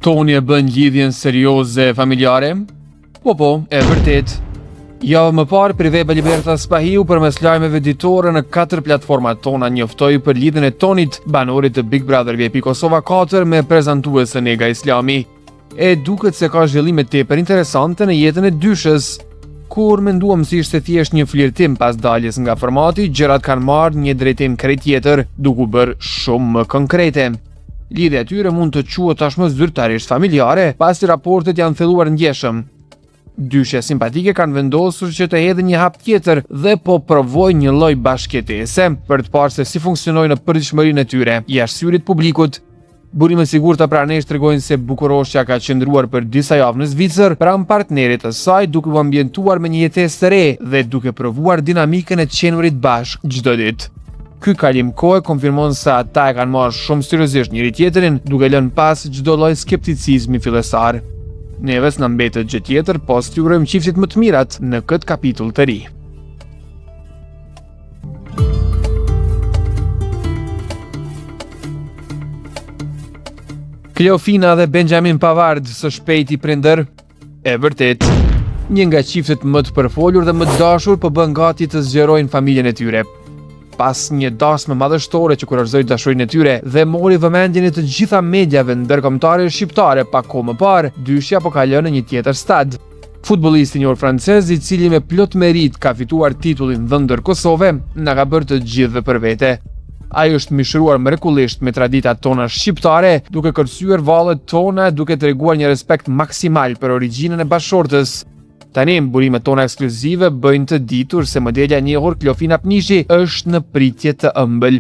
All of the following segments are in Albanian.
Toni e bën lidhjen serioze familjare? Po, e vërtet. Javë më parë, Priveba Libertas Spahiu përmes lajmeve ditore në 4 platformat tona njoftoi për lidhjen e Tonit, banorit të Big Brother VIP Kosova 4 me prezantuese Nega Islami. E duket se ka zhvillime tepër interesante në jetën e dyshës. Kur menduam se ishte thjesht një flirtim pas daljes nga formati, gjërat kanë marrë një drejtim krejt tjetër, duke u bërë shumë më konkrete. Lidhja e tyre mund të quhet tashmë zyrtarisht familjare, pasi raportet janë thelluar ndjeshëm. Dyshja simpatike kanë vendosur që të hedhin një hap tjetër dhe po provojnë një lloj bashkëjetese për të parë se si funksionojnë në përditshmërinë e tyre jashtë syrit publikut. Burime sigurta pranesh tregojnë se Bukuroshja ka qëndruar për disa javë në Zvicër pranë partnerit të saj, duke u ambientuar me një jetesë të re dhe duke provuar dinamikën e të qenurit bashkë çdo ditë. Ky kalim kohe konfirmon se ata e kanë marrë shumë seriozisht njëri tjetrin, duke lënë pas çdo lloj skepticizmi fillestar. Neves na mbetet gjë tjetër, po t'ju urojmë qiftit më të mirat në këtë kapitull të ri. Kleofina dhe Benjamin Pavard së shpejti prindër? E vërtet, një nga qiftet më të përfolur dhe më të dashur po bën gati të zgjerojnë familjen e tyre. Pas një dasme madhështore që kurorëzoi dashurinë e tyre dhe mori vëmendjen e të gjitha mediave ndërkombëtare shqiptare pa kohë më parë, dyshja po ka lënë në një tjetër stad. Futbollisti i njohur francez, i cili me plot merit ka fituar titullin Vëndër Kosove, na ka bërë të gjithëve për vete. Ai është mishëruar mrekullisht me traditat tona shqiptare, duke kërcyer vallet tona, duke treguar një respekt maksimal për origjinën e bashortës. Tani, burimet tona ekskluzive bëjnë të ditur se modelja e njohur Kleofina Pnishi është në pritje të ëmbël.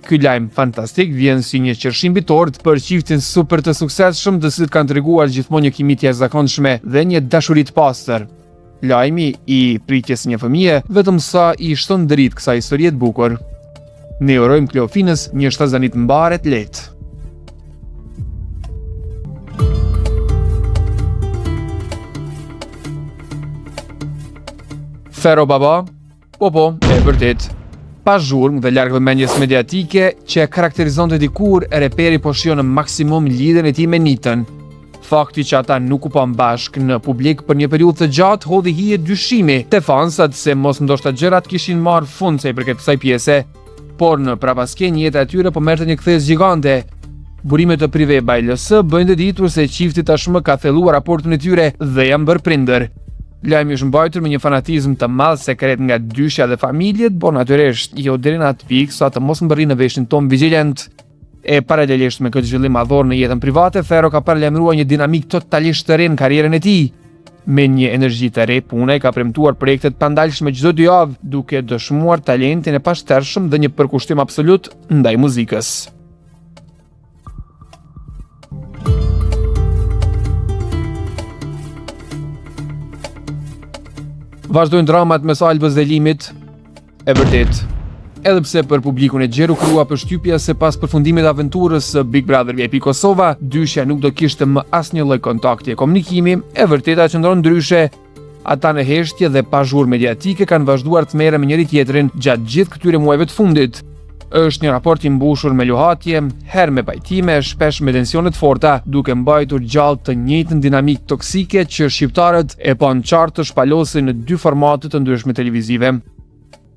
Ky lajm fantastik vjen si një qershim bitort për çiftin super të suksesshëm, të cilët kanë treguar gjithmonë një kimi të jashtëzakonshme dhe një dashuri të pastër. Lajmi i pritjes së një fëmie vetëm sa i shton dritë kësaj historie të bukur. Ne urojmë Kleofinës një shtazanit mbaret lehtë. Fero baba? Po, e vërtet. Pa zhurmë dhe larg vëmendjes mediatike që e karakterizonte dikur, reperi po shijon në maksimum lidhjen e tij me Nitën. Fakti që ata nuk u pan bashkë në publik për një periudhë të gjatë hodhi hije dyshimi te fansat se mos ndoshta gjërat kishin marrë fund sa i përket kësaj pjese, por në prapaskenjë jeta e tyre po merrte një kthesë gjigante. Burimet të Priveba LS bëjnë të ditur se çifti tashmë ka thelluar raportin e tyre dhe janë bërë prindër. Lajmi është mbajtur me një fanatizëm të madh sekret nga dyshja dhe familjet, por natyrisht jo deri në atë pikë sa të mos mbërri në veshin ton vigjilent. E paralelisht me këtë zhvillim madhor në jetën private, Fero ka paralajmëruar një dinamik totalisht të re në karrierën e tij. Me një energji të re, puna i ka premtuar projekte të pandalshme çdo 2 javë, duke dëshmuar talentin e pashtershëm dhe një përkushtim absolut ndaj muzikës. Vazhdojnë dramat mes Albës dhe Limit? E vërtet. Edhe pse për publikun e gjeru krua përshtypja se pas përfundimit të aventurës së Big Brother VIP Kosova, dyshja nuk do kishte më asnjë lloj kontakti e komunikimi, e vërteta qëndron ndryshe. Ata në heshtje dhe pa zhurmë mediatike kanë vazhduar të merren me njëri tjetrin gjatë gjithë këtyre muajve të fundit. Është një raport i mbushur me luhatje, herë me pajtime, shpesh me tensione të forta, duke mbajtur gjallë të njëjtën dinamik toksike që shqiptarët e panë qartë të shpalosin në 2 formate të ndryshme televizive.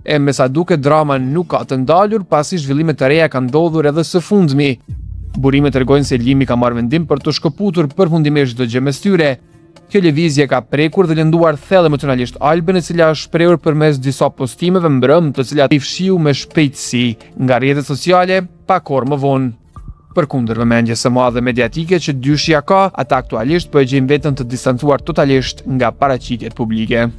E me sa duket drama nuk ka të ndalur, pasi zhvillime të reja kanë ndodhur edhe së fundmi. Burimet tregojnë se Limi ka marrë vendim për të shkëputur përfundimisht çdo gjë mes tyre. Kjo lëvizje ka prekur dhe lënduar thellë emocionalisht Albën, e cila është shprehur përmes disa postimeve mbrëm, të cilat i fshiu me shpejtësi nga rrjetet sociale pa kohë më vonë. Përkundër vëmendjes së madhe mediatike që dyshja ka, ata aktualisht po e gjejnë veten të distancuar totalisht nga paraqitjet publike.